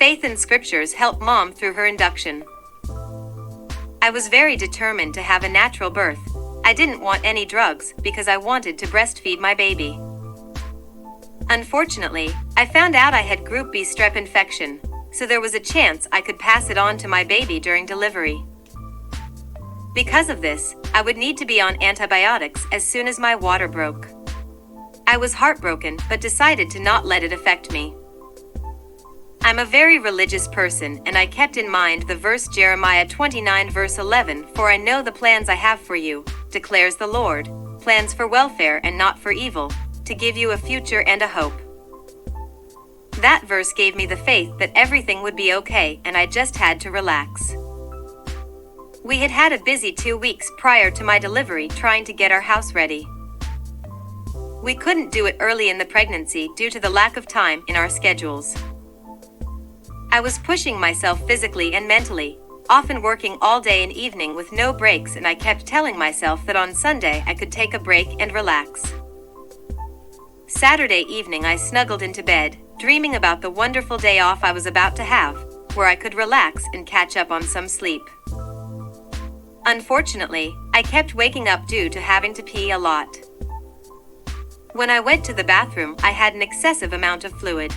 Faith in scriptures helped Mom through her induction. I was very determined to have a natural birth. I didn't want any drugs because I wanted to breastfeed my baby. Unfortunately, I found out I had Group B strep infection, so there was a chance I could pass it on to my baby during delivery. Because of this, I would need to be on antibiotics as soon as my water broke. I was heartbroken but decided to not let it affect me. I'm a very religious person, and I kept in mind the verse Jeremiah 29 verse 11, "For I know the plans I have for you, declares the Lord, plans for welfare and not for evil, to give you a future and a hope." That verse gave me the faith that everything would be okay and I just had to relax. We had had a busy 2 weeks prior to my delivery trying to get our house ready. We couldn't do it early in the pregnancy due to the lack of time in our schedules. I was pushing myself physically and mentally, often working all day and evening with no breaks, and I kept telling myself that on Sunday I could take a break and relax. Saturday evening I snuggled into bed, dreaming about the wonderful day off I was about to have, where I could relax and catch up on some sleep. Unfortunately, I kept waking up due to having to pee a lot. When I went to the bathroom, I had an excessive amount of fluid.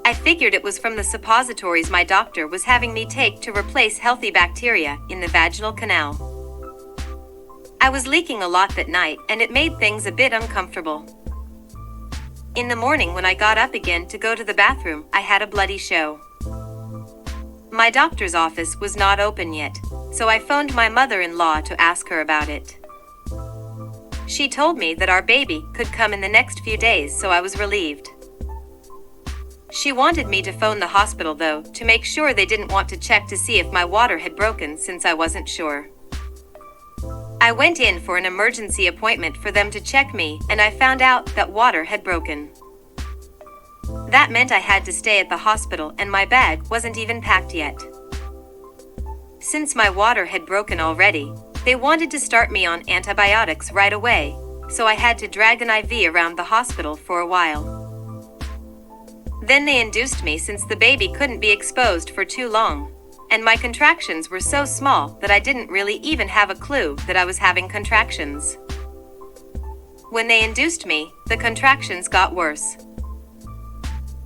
I figured it was from the suppositories my doctor was having me take to replace healthy bacteria in the vaginal canal. I was leaking a lot that night, and it made things a bit uncomfortable. In the morning when I got up again to go to the bathroom, I had a bloody show. My doctor's office was not open yet, so I phoned my mother-in-law to ask her about it. She told me that our baby could come in the next few days, so I was relieved. She wanted me to phone the hospital though, to make sure they didn't want to check to see if my water had broken since I wasn't sure. I went in for an emergency appointment for them to check me, and I found out that water had broken. That meant I had to stay at the hospital and my bag wasn't even packed yet. Since my water had broken already, they wanted to start me on antibiotics right away, so I had to drag an IV around the hospital for a while. Then they induced me since the baby couldn't be exposed for too long, and my contractions were so small that I didn't really even have a clue that I was having contractions. When they induced me, the contractions got worse.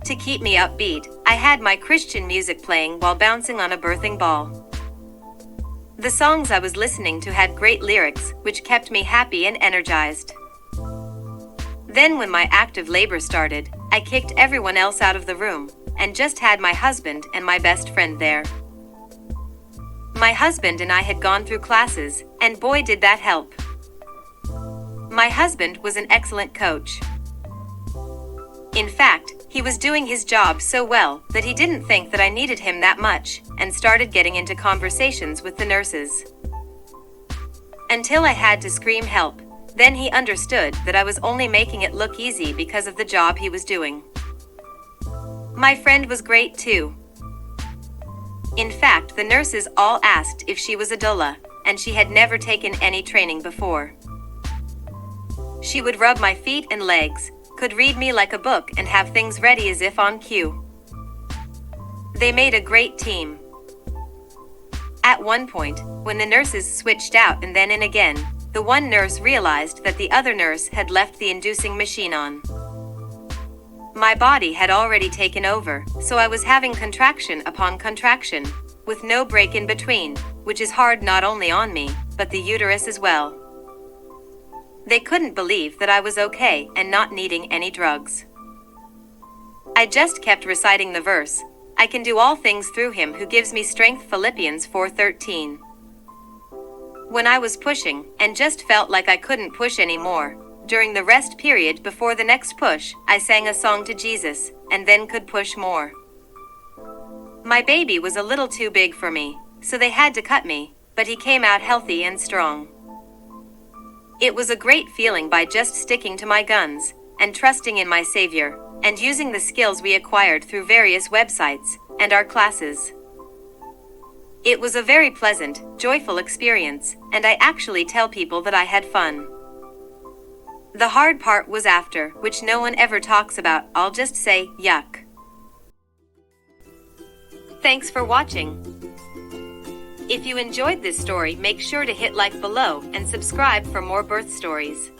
To keep me upbeat, I had my Christian music playing while bouncing on a birthing ball. The songs I was listening to had great lyrics, which kept me happy and energized. Then when my active labor started, I kicked everyone else out of the room, and just had my husband and my best friend there. My husband and I had gone through classes, and boy did that help. My husband was an excellent coach. In fact, he was doing his job so well that he didn't think that I needed him that much, and started getting into conversations with the nurses. Until I had to scream help, then he understood that I was only making it look easy because of the job he was doing. My friend was great too. In fact, the nurses all asked if she was a doula, and she had never taken any training before. She would rub my feet and legs, could read me like a book, and have things ready as if on cue. They made a great team. At one point, when the nurses switched out and then in again, the one nurse realized that the other nurse had left the inducing machine on. My body had already taken over, so I was having contraction upon contraction, with no break in between, which is hard not only on me, but the uterus as well. They couldn't believe that I was okay and not needing any drugs. I just kept reciting the verse, "I can do all things through him who gives me strength," Philippians 4:13. When I was pushing, and just felt like I couldn't push anymore, during the rest period before the next push, I sang a song to Jesus, and then could push more. My baby was a little too big for me, so they had to cut me, but he came out healthy and strong. It was a great feeling by just sticking to my guns, and trusting in my Savior, and using the skills we acquired through various websites, and our classes. It was a very pleasant, joyful experience, and I actually tell people that I had fun. The hard part was after, which no one ever talks about. I'll just say, yuck. Thanks for watching. If you enjoyed this story, make sure to hit like below and subscribe for more birth stories.